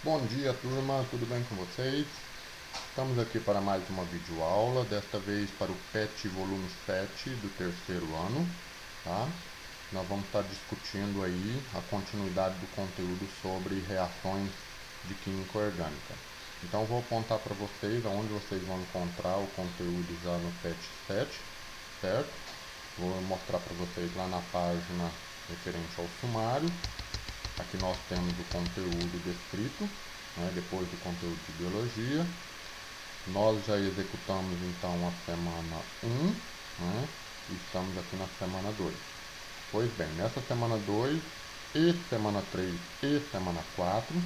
Bom dia, turma, tudo bem com vocês? Estamos aqui para mais uma videoaula, desta vez para o PET volume 7 do terceiro ano, tá? Nós vamos estar discutindo aí a continuidade do conteúdo sobre reações de química orgânica. Então vou apontar para vocês aonde vocês vão encontrar o conteúdo já no PET 7, certo? Vou mostrar para vocês lá na página referente ao sumário. Aqui nós temos o conteúdo descrito, né, depois do conteúdo de biologia. Nós já executamos então a semana 1, né, e estamos aqui na semana 2. Pois bem, nessa semana 2 e semana 3 e semana 4,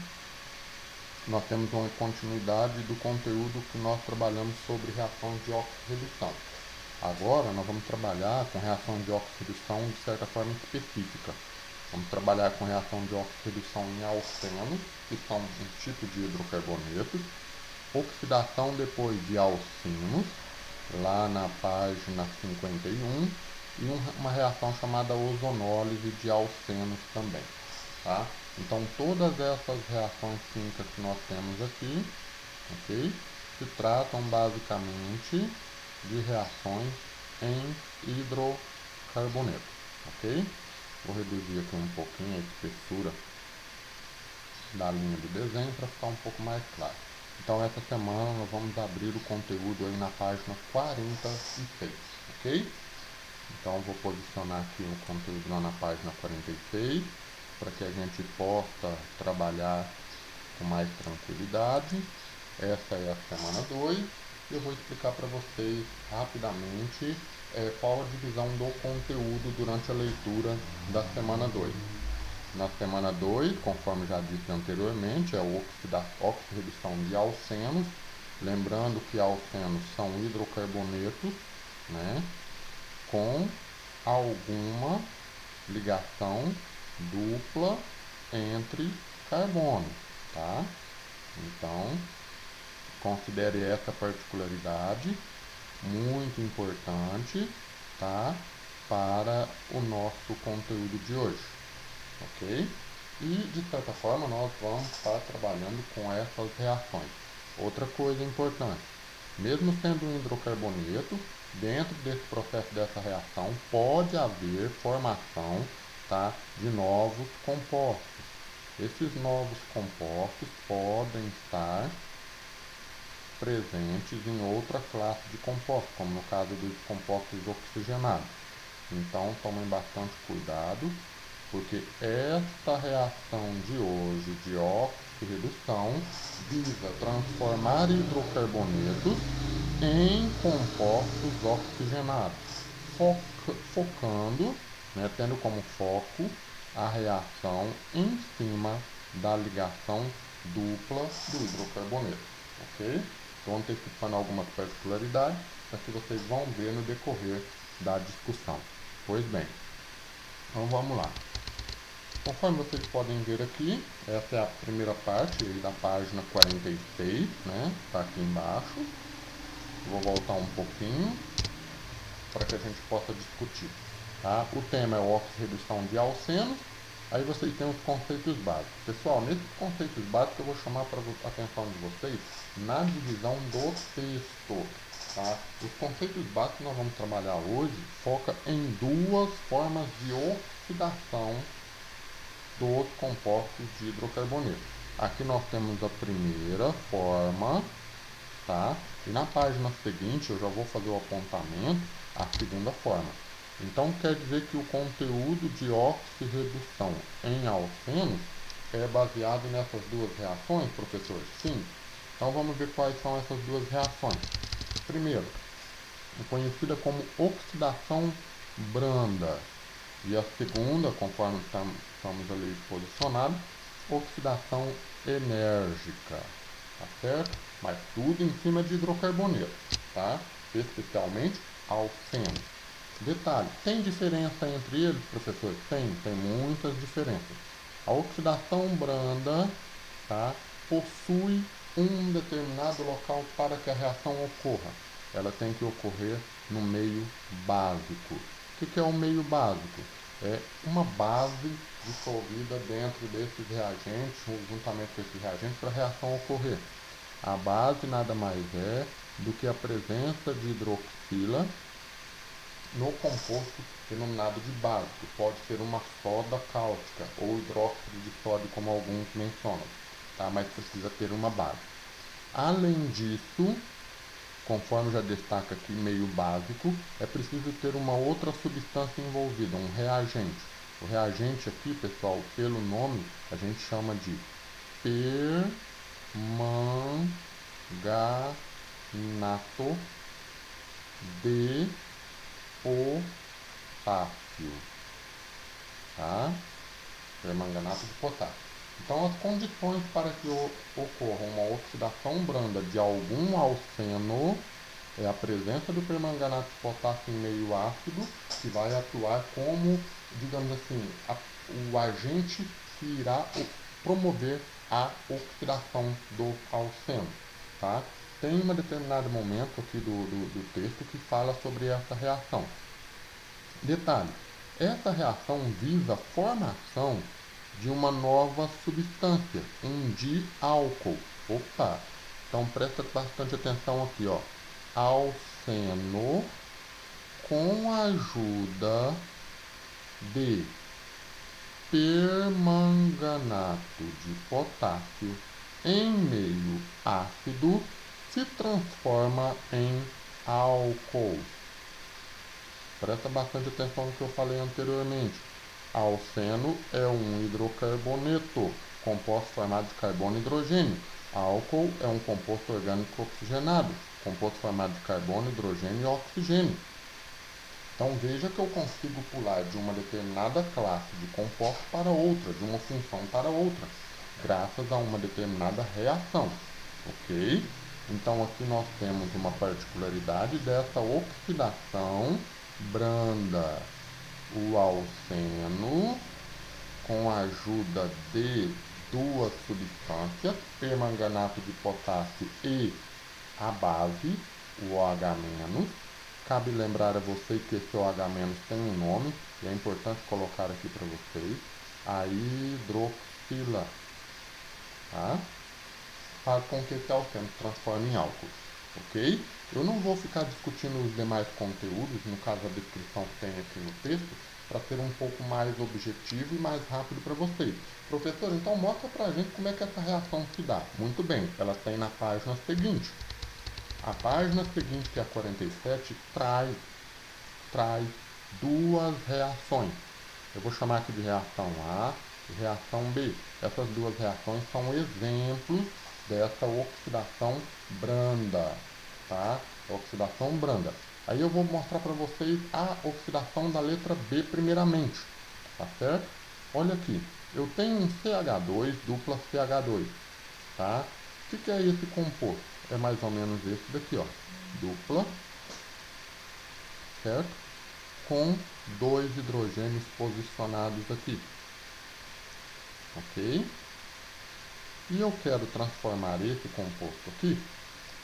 nós temos uma continuidade do conteúdo que nós trabalhamos sobre reações de oxirredução. Agora nós vamos trabalhar com reação de oxirredução de certa forma específica. Vamos trabalhar com reação de oxirredução em alcenos, que são um tipo de hidrocarbonetos, oxidação depois de alcinos, lá na página 51, e uma reação chamada ozonólise de alcenos também. Tá? Então todas essas reações químicas que nós temos aqui, ok, se tratam basicamente de reações em hidrocarboneto, ok? Vou reduzir aqui um pouquinho a espessura da linha do desenho para ficar um pouco mais claro. Então essa semana nós vamos abrir o conteúdo aí na página 46, ok? Então vou posicionar aqui o conteúdo lá na página 46 para que a gente possa trabalhar com mais tranquilidade. Essa é a semana 2 e eu vou explicar para vocês rapidamente qual a divisão do conteúdo durante a leitura da semana 2. Na semana 2, conforme já disse anteriormente, é a oxirredução de alcenos. Lembrando que alcenos são hidrocarbonetos, né, com alguma ligação dupla entre carbono, tá? Então, considere essa particularidade muito importante, tá, para o nosso conteúdo de hoje, ok? E de certa forma nós vamos estar trabalhando com essas reações. Outra coisa importante, mesmo sendo um hidrocarboneto, dentro desse processo dessa reação pode haver formação, tá, de novos compostos. Esses novos compostos podem estar presentes em outra classe de compostos, como no caso dos compostos oxigenados. Então tomem bastante cuidado, porque esta reação de hoje de oxirredução visa transformar hidrocarbonetos em compostos oxigenados, focando, né, tendo como foco a reação em cima da ligação dupla do hidrocarboneto, ok? Estou antecipando algumas particularidades para que vocês vão ver no decorrer da discussão. Pois bem, então vamos lá. Conforme vocês podem ver aqui, essa é a primeira parte da página 46, né? Está aqui embaixo. Vou voltar um pouquinho para que a gente possa discutir. Tá? O tema é o oxirredução de alcenos. Aí vocês têm os conceitos básicos. Pessoal, nesses conceitos básicos eu vou chamar para a atenção de vocês na divisão do texto. Tá? Os conceitos básicos que nós vamos trabalhar hoje foca em duas formas de oxidação dos compostos de hidrocarboneto. Aqui nós temos a primeira forma, tá? E na página seguinte eu já vou fazer o apontamento à segunda forma. Então quer dizer que o conteúdo de oxirredução em alcenos é baseado nessas duas reações, professor? Sim. Então vamos ver quais são essas duas reações. Primeiro, é conhecida como oxidação branda. E a segunda, conforme estamos ali posicionados, oxidação enérgica, tá certo? Mas tudo em cima de hidrocarboneto, tá? Especialmente alcenos. Detalhe, tem diferença entre eles, professor? Tem muitas diferenças. A oxidação branda, tá, possui um determinado local para que a reação ocorra. Ela tem que ocorrer no meio básico. O que é o meio básico? é uma base dissolvida dentro desses reagentes, juntamente com esses reagentes, para a reação ocorrer. A base nada mais é do que a presença de hidroxila no composto denominado de base, que pode ser uma soda cáustica ou hidróxido de sódio, como alguns mencionam, tá? Mas precisa ter uma base. Além disso, conforme já destaca aqui, meio básico, é preciso ter uma outra substância envolvida, um reagente. O reagente aqui, pessoal, pelo nome, a gente chama de permanganato de potássio, tá? Permanganato de potássio. Então, as condições para que ocorra uma oxidação branda de algum alceno é a presença do permanganato de potássio em meio ácido, que vai atuar como, digamos assim, o agente que irá promover a oxidação do alceno, tá? Tem um determinado momento aqui do texto que fala sobre essa reação. Detalhe, essa reação visa a formação de uma nova substância, um diálcool. Opa! Então presta bastante atenção aqui, ó. Alceno com a ajuda de permanganato de potássio em meio ácido se transforma em álcool. Presta bastante atenção no que eu falei anteriormente. Alceno é um hidrocarboneto, composto formado de carbono e hidrogênio. Álcool é um composto orgânico oxigenado, composto formado de carbono, hidrogênio e oxigênio. Então veja que eu consigo pular de uma determinada classe de composto para outra, de uma função para outra, graças a uma determinada reação, ok? Então aqui nós temos uma particularidade dessa oxidação branda. O alceno, com a ajuda de duas substâncias, permanganato de potássio e a base, o OH-, cabe lembrar a vocês que esse OH- tem um nome, e é importante colocar aqui para vocês, a hidroxila, tá? Faz com que esse alceno se transforme em álcool, ok? Eu não vou ficar discutindo os demais conteúdos, no caso a descrição que tem aqui no texto, para ser um pouco mais objetivo e mais rápido para vocês. Professor, então mostra para a gente como é que essa reação se dá. Muito bem, ela tem na página seguinte. A página seguinte, que é a 47, traz duas reações. Eu vou chamar aqui de reação A e reação B. Essas duas reações são exemplos dessa oxidação branda, tá? Oxidação branda. Aí eu vou mostrar para vocês a oxidação da letra B primeiramente, tá certo? Olha aqui, eu tenho um CH2 dupla CH2, tá? O que é esse composto? É mais ou menos esse daqui, ó, dupla, certo? Com dois hidrogênios posicionados aqui, ok? E eu quero transformar esse composto aqui,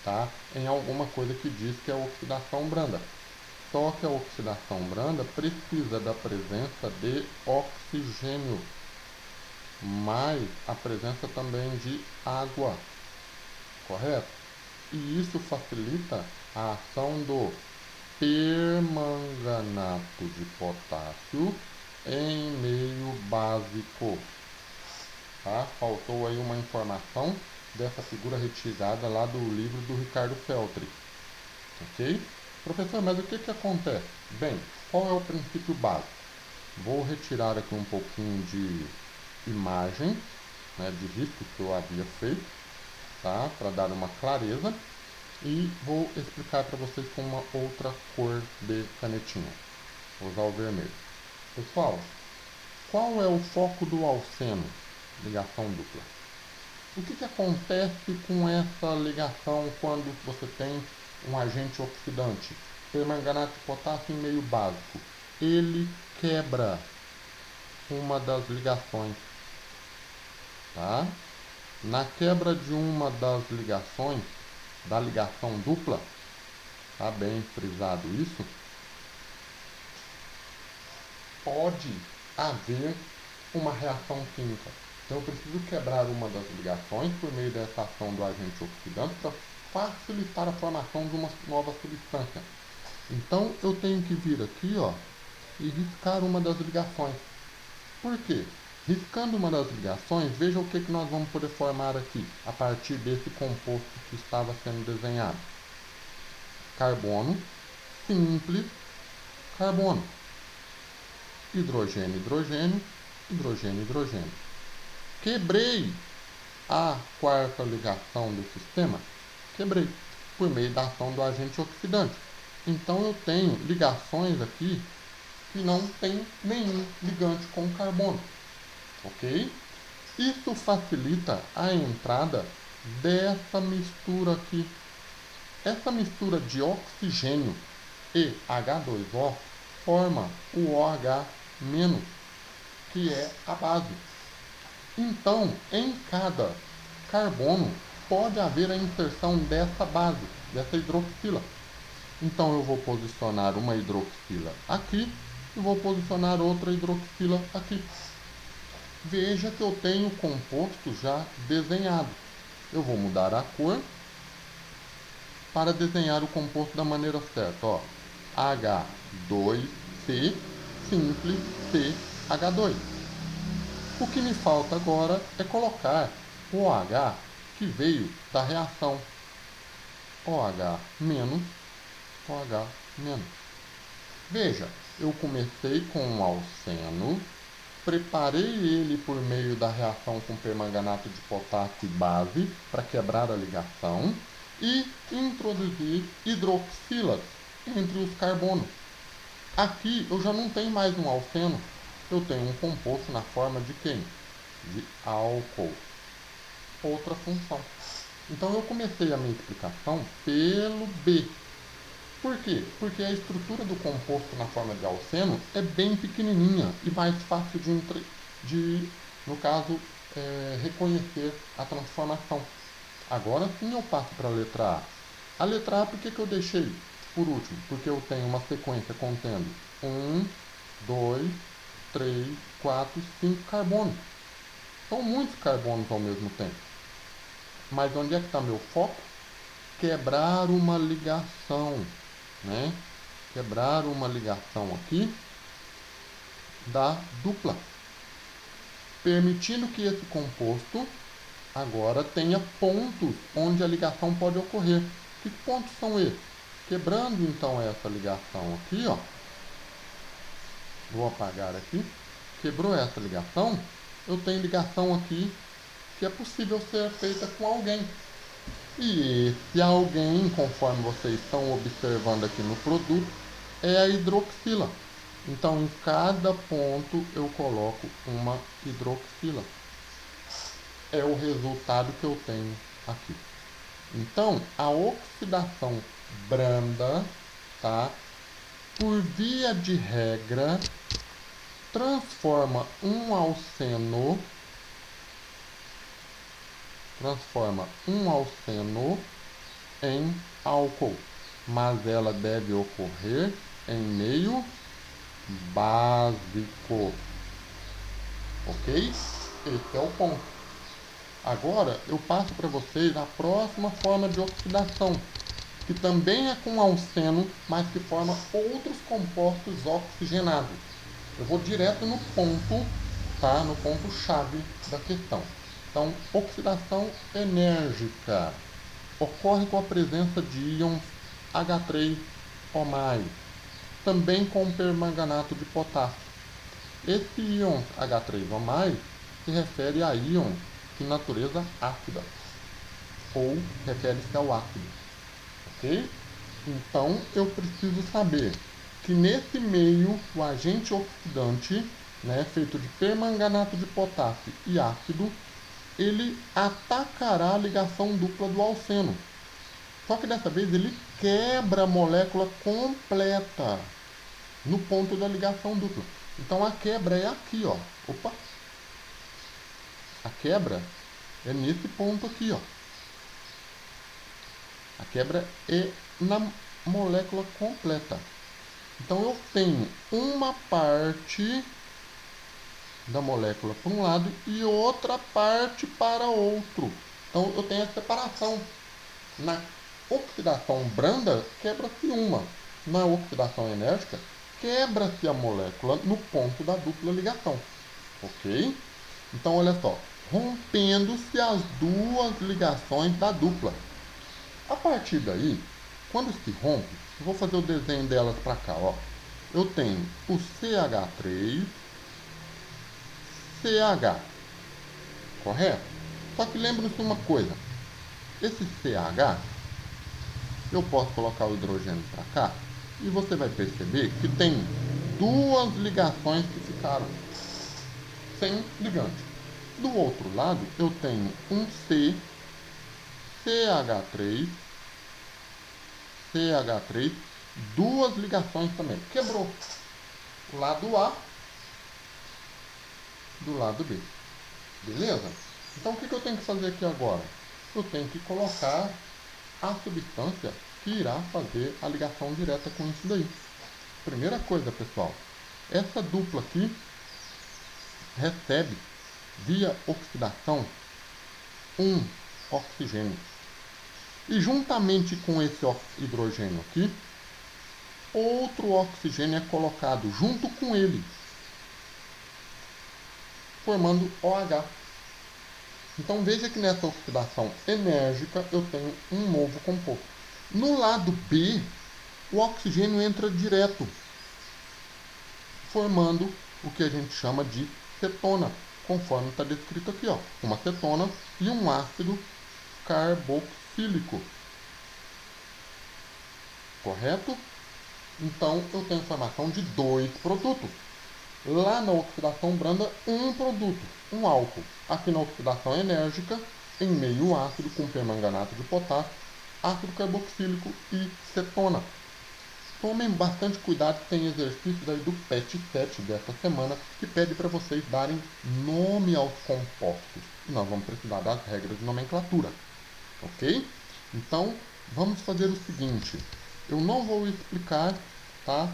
tá, em alguma coisa que diz que é oxidação branda. Só que a oxidação branda precisa da presença de oxigênio, mais a presença também de água, correto? E isso facilita a ação do permanganato de potássio em meio básico. Tá? Faltou aí uma informação dessa figura retirada lá do livro do Ricardo Feltri. Ok? Professor, mas o que acontece? Bem, qual é o princípio básico? Vou retirar aqui um pouquinho de imagem, né, de risco que eu havia feito, tá? Para dar uma clareza. E vou explicar para vocês com uma outra cor de canetinha. Vou usar o vermelho. Pessoal, qual é o foco do alceno? Ligação dupla. O que acontece com essa ligação quando você tem um agente oxidante? Permanganato de potássio em meio básico. Ele quebra uma das ligações, tá? Na quebra de uma das ligações, da ligação dupla, tá bem frisado isso, pode haver uma reação química. Então eu preciso quebrar uma das ligações por meio dessa ação do agente oxidante para facilitar a formação de uma nova substância. Então eu tenho que vir aqui, ó, e riscar uma das ligações. Por quê? Riscando uma das ligações, veja o que nós vamos poder formar aqui, a partir desse composto que estava sendo desenhado. Carbono, simples, carbono. Hidrogênio, hidrogênio, hidrogênio, hidrogênio. Quebrei a quarta ligação do sistema? Quebrei, por meio da ação do agente oxidante. Então eu tenho ligações aqui que não tem nenhum ligante com carbono. Ok? Isso facilita a entrada dessa mistura aqui. Essa mistura de oxigênio e H2O forma o OH-, que é a base. Então, em cada carbono pode haver a inserção dessa base, dessa hidroxila. Então eu vou posicionar uma hidroxila aqui e vou posicionar outra hidroxila aqui. Veja que eu tenho o composto já desenhado. Eu vou mudar a cor para desenhar o composto da maneira certa. Ó, H2C, simples, CH2. O que me falta agora é colocar o OH que veio da reação. OH-, OH-. Veja, eu comecei com um alceno, preparei ele por meio da reação com permanganato de potássio e base para quebrar a ligação e introduzi hidroxilas entre os carbonos. Aqui eu já não tenho mais um alceno, eu tenho um composto na forma de quem? De álcool. Outra função. Então eu comecei a minha explicação pelo B. Por quê? Porque a estrutura do composto na forma de alceno é bem pequenininha e mais fácil no caso, reconhecer a transformação. Agora sim eu passo para a letra A. A letra A, por que eu deixei por último? Porque eu tenho uma sequência contendo 1, 2, 3, 4, 5 carbonos. São muitos carbonos ao mesmo tempo. Mas onde é que está meu foco? Quebrar uma ligação, né? Quebrar uma ligação aqui da dupla, permitindo que esse composto agora tenha pontos onde a ligação pode ocorrer. Que pontos são esses? Quebrando então essa ligação aqui, ó, vou apagar aqui, quebrou essa ligação, eu tenho ligação aqui que é possível ser feita com alguém. E esse alguém, conforme vocês estão observando aqui no produto, é a hidroxila. Então, em cada ponto eu coloco uma hidroxila. É o resultado que eu tenho aqui. Então, a oxidação branda, tá? Por via de regra, transforma um alceno em álcool, mas ela deve ocorrer em meio básico. Ok? Esse é o ponto. Agora eu passo para vocês a próxima forma de oxidação, que também é com alceno, mas que forma outros compostos oxigenados. Eu vou direto no ponto, tá? No ponto chave da questão. Então, oxidação enérgica ocorre com a presença de íons H3O+, também com permanganato de potássio. Esse íon H3O+, se refere a íons de natureza ácida, ou refere-se ao ácido, ok? Então, eu preciso saber que nesse meio, o agente oxidante, né, feito de permanganato de potássio e ácido, ele atacará a ligação dupla do alceno. Só que dessa vez ele quebra a molécula completa no ponto da ligação dupla. Então a quebra é aqui, ó. Opa! A quebra é nesse ponto aqui, ó. A quebra é na molécula completa. Então eu tenho uma parte da molécula para um lado e outra parte para outro. Então eu tenho a separação. Na oxidação branda, quebra-se uma. Na oxidação enérgica, quebra-se a molécula no ponto da dupla ligação. Ok? Então, olha só. Rompendo-se as duas ligações da dupla. A partir daí, quando se rompe, eu vou fazer o desenho delas para cá. Ó. Eu tenho o CH3, CH. Correto? Só que lembre-se uma coisa. Esse CH, eu posso colocar o hidrogênio para cá e você vai perceber que tem duas ligações que ficaram sem ligante. Do outro lado, eu tenho um C, CH3, CH3, duas ligações também. Quebrou o lado A do lado B. Beleza? Então, o que eu tenho que fazer aqui agora? Eu tenho que colocar a substância que irá fazer a ligação direta com isso daí. Primeira coisa, pessoal, essa dupla aqui recebe, via oxidação, um oxigênio. E juntamente com esse hidrogênio aqui, outro oxigênio é colocado junto com ele, formando OH. Então veja que nessa oxidação enérgica eu tenho um novo composto. No lado B, o oxigênio entra direto, formando o que a gente chama de cetona, conforme está descrito aqui, ó, uma cetona e um ácido carboxílico. Correto? Então eu tenho formação de dois produtos. Lá na oxidação branda, um produto, um álcool. Aqui na oxidação enérgica, em meio ácido com permanganato de potássio, ácido carboxílico e cetona. Tomem bastante cuidado, tem exercícios aí do PET 7 dessa semana que pede para vocês darem nome aos compostos. E nós vamos precisar das regras de nomenclatura, ok? Então, vamos fazer o seguinte. Eu não vou explicar, tá,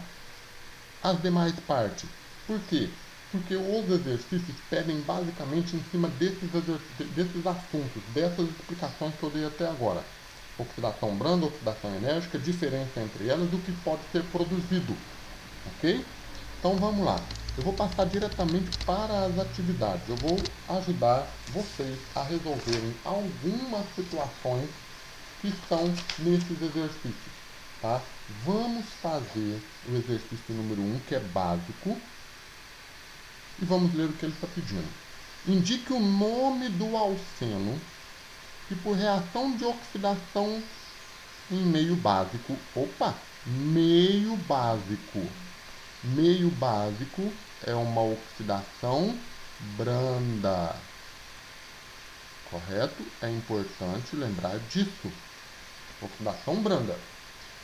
as demais partes. Por quê? Porque os exercícios pedem basicamente em cima desses assuntos, dessas explicações que eu dei até agora. Oxidação branda, oxidação enérgica, diferença entre elas, do que pode ser produzido. Ok? Então vamos lá. Eu vou passar diretamente para as atividades. Eu vou ajudar vocês a resolverem algumas situações que estão nesses exercícios. Tá? Vamos fazer o exercício número 1, que é básico. E vamos ler o que ele está pedindo. Indique o nome do alceno que por reação de oxidação em meio básico. Opa! Meio básico. Meio básico é uma oxidação branda. Correto? É importante lembrar disso. Oxidação branda.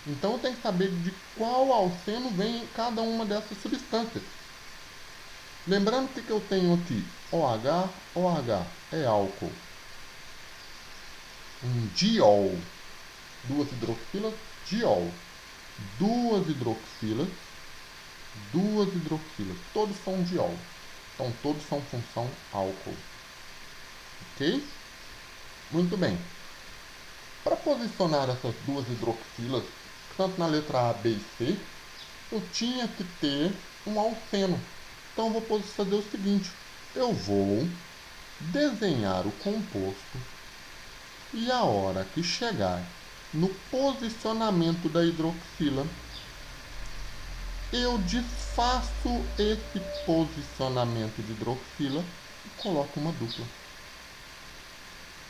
Então eu tenho que saber de qual alceno vem cada uma dessas substâncias. Lembrando que eu tenho aqui OH, OH é álcool. Um diol, duas hidroxilas, diol. Duas hidroxilas, todos são diol. Então todos são função álcool. Ok? Muito bem. Para posicionar essas duas hidroxilas, tanto na letra A, B e C, eu tinha que ter um alceno. Então eu vou fazer o seguinte, eu vou desenhar o composto e a hora que chegar no posicionamento da hidroxila, eu desfaço esse posicionamento de hidroxila e coloco uma dupla.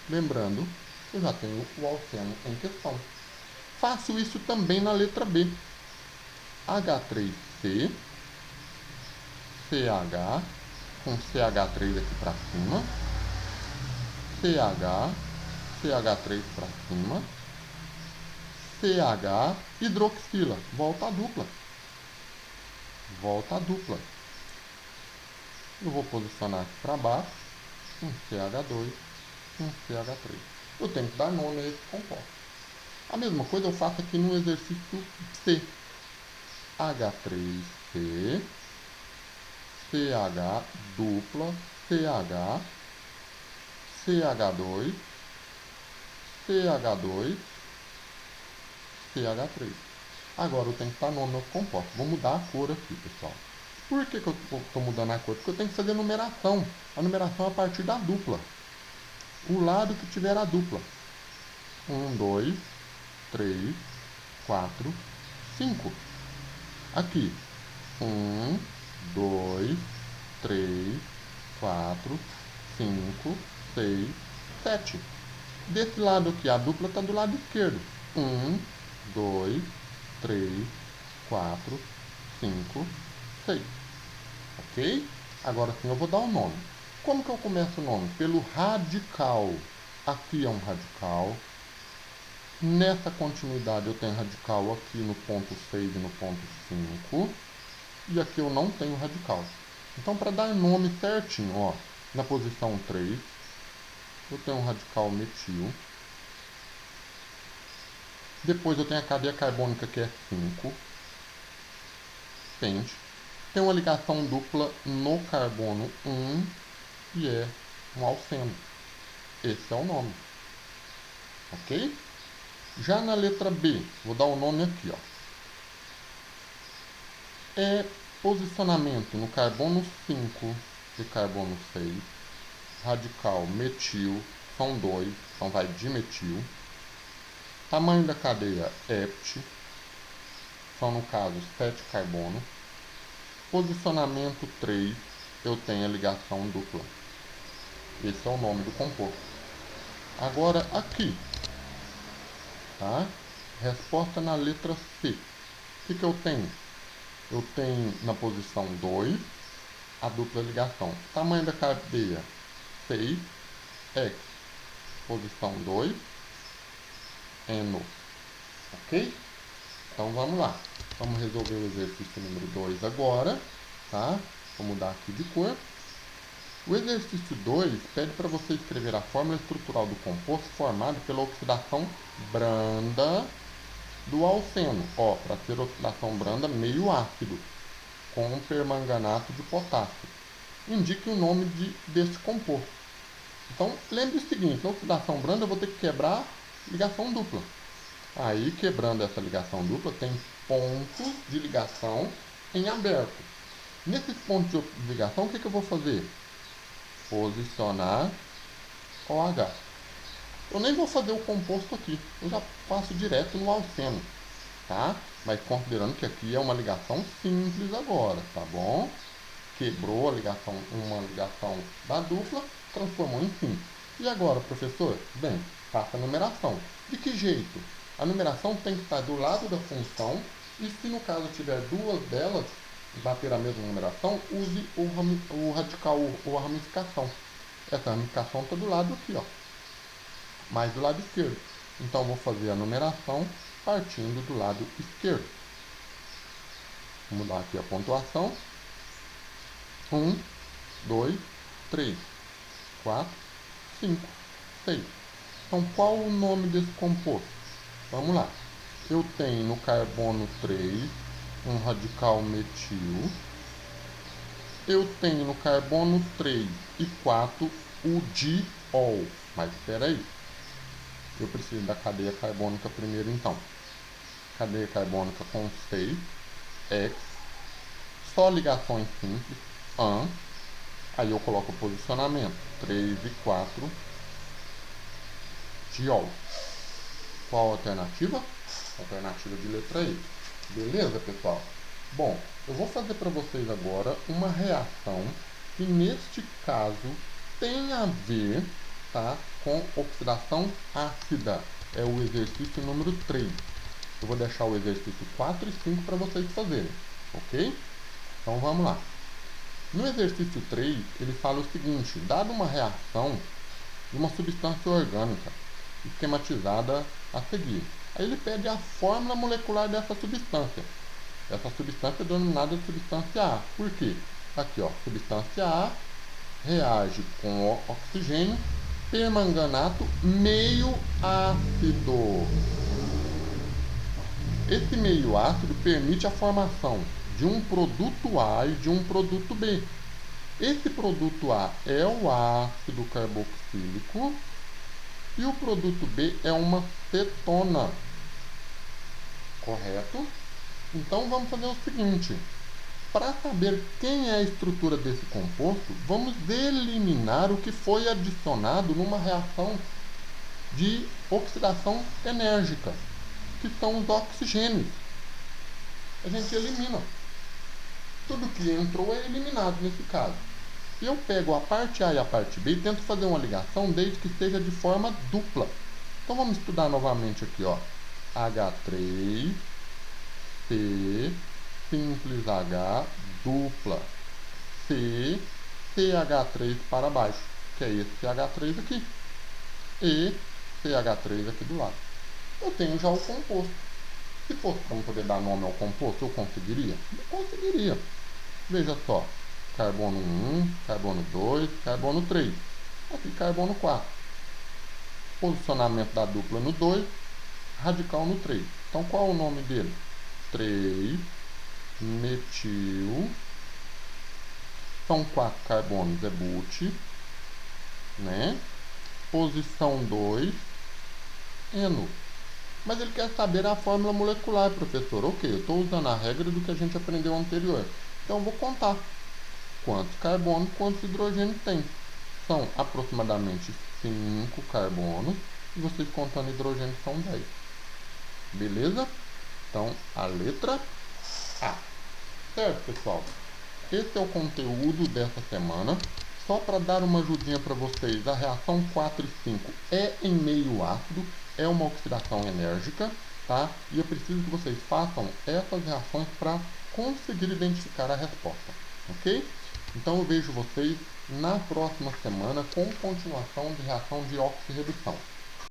Lembrando, eu já tenho o alceno em questão. Faço isso também na letra B. H3C, CH, com CH3 aqui para cima, CH, CH3 para cima, CH, hidroxila, volta a dupla. Volta a dupla. Eu vou posicionar aqui para baixo, um CH2, um CH3. Eu tenho que dar nome a esse composto. A mesma coisa eu faço aqui no exercício C. H3C, CH dupla, CH, CH2, CH2, CH3. Agora eu tenho que estar nome no composto. Vou mudar a cor aqui, pessoal. Por que eu estou mudando a cor? Porque eu tenho que fazer numeração. A numeração é a partir da dupla. O lado que tiver a dupla. 1, 2, 3, 4, 5. Aqui. 1, 2, 3, 4, 5, 6, 7. Desse lado aqui, a dupla está do lado esquerdo. 1, 2, 3, 4, 5, 6. Ok? Agora sim eu vou dar o nome. Como que eu começo o nome? Pelo radical. Aqui é um radical. Nessa continuidade eu tenho radical aqui no ponto 6 e no ponto 5. E aqui eu não tenho radical. Então, para dar nome certinho, ó, na posição 3, eu tenho um radical metil. Depois eu tenho a cadeia carbônica que é 5. Pente. Tem uma ligação dupla no carbono 1 e é um alceno. Esse é o nome. Ok? Já na letra B, vou dar o nome aqui, ó. É posicionamento no carbono 5 e carbono 6. Radical metil, são 2, então vai dimetil. Tamanho da cadeia hept, são no caso 7 carbono. Posicionamento 3, eu tenho a ligação dupla. Esse é o nome do composto. Agora aqui, tá? Resposta na letra C. O que eu tenho? Eu tenho na posição 2 a dupla ligação. Tamanho da cadeia 6, X. Posição 2, N. Ok? Então vamos lá. Vamos resolver o exercício número 2 agora, tá? Vou mudar aqui de cor. O exercício 2 pede para você escrever a fórmula estrutural do composto formado pela oxidação branda do alceno. Ó, para ser oxidação branda, meio ácido, com permanganato de potássio. Indique o nome desse composto. Então, lembre o seguinte, na oxidação branda eu vou ter que quebrar ligação dupla. Aí, quebrando essa ligação dupla, tem pontos de ligação em aberto. Nesses pontos de ligação, o que eu vou fazer? Posicionar OH. Eu nem vou fazer o composto aqui, eu já passo direto no alceno, tá? Mas considerando que aqui é uma ligação simples agora, tá bom? Quebrou a ligação, uma ligação da dupla, transformou em simples. E agora, professor? Bem, faça a numeração. De que jeito? A numeração tem que estar do lado da função e se no caso tiver duas delas, bater a mesma numeração, use o radical ou a ramificação. Essa ramificação está do lado aqui, ó, mais do lado esquerdo. Então, vou fazer a numeração partindo do lado esquerdo. Vou mudar aqui a pontuação. 1, 2, 3, 4, 5, 6. Então, qual o nome desse composto? Vamos lá. Eu tenho no carbono 3 um radical metil. Eu tenho no carbono 3 e 4 o diol. Mas espera aí. Eu preciso da cadeia carbônica primeiro, então. Cadeia carbônica com 6, X. Só ligações simples, AN. Aí eu coloco o posicionamento 3 e 4, diol. Qual a alternativa? Alternativa de letra E. Beleza, pessoal? Bom, eu vou fazer para vocês agora uma reação que neste caso tem a ver, tá, com oxidação ácida. É o exercício número 3. Eu vou deixar o exercício 4 e 5 para vocês fazerem, ok? Então vamos lá. No exercício 3, ele fala o seguinte: dada uma reação de uma substância orgânica esquematizada a seguir. Aí ele pede a fórmula molecular dessa substância. Essa substância é denominada de substância A. Por quê? Aqui, ó, substância A reage com oxigênio, permanganato meio ácido. Esse meio ácido permite a formação de um produto A e de um produto B. Esse produto A é o ácido carboxílico e o produto B é uma cetona. Correto? Então vamos fazer o seguinte. Para saber quem é a estrutura desse composto, vamos eliminar o que foi adicionado numa reação de oxidação enérgica, que são os oxigênios. A gente elimina. Tudo que entrou é eliminado nesse caso. E eu pego a parte A e a parte B e tento fazer uma ligação desde que seja de forma dupla. Então vamos estudar novamente aqui, ó. H3, C, simples H, dupla, C, CH3 para baixo, que é esse CH3 aqui, e CH3 aqui do lado. Eu tenho já o composto. Se fosse para eu poder dar nome ao composto, eu conseguiria? Eu conseguiria. Veja só, carbono 1, carbono 2, carbono 3, aqui carbono 4. Posicionamento da dupla no 2, radical no 3. Então qual é o nome dele? 3 metil, são 4 carbonos, é but, né? Posição 2, eno. Mas ele quer saber a fórmula molecular, professor. Ok, eu estou usando a regra do que a gente aprendeu anterior. Então eu vou contar quantos carbonos, quantos hidrogênios tem. São aproximadamente 5 carbonos, e vocês contando hidrogênio são 10. Beleza? Então a letra A. Certo, pessoal? Esse é o conteúdo dessa semana. Só para dar uma ajudinha para vocês, a reação 4 e 5 é em meio ácido, é uma oxidação enérgica, tá? E eu preciso que vocês façam essas reações para conseguir identificar a resposta, ok? Então eu vejo vocês na próxima semana com continuação de reação de oxirredução.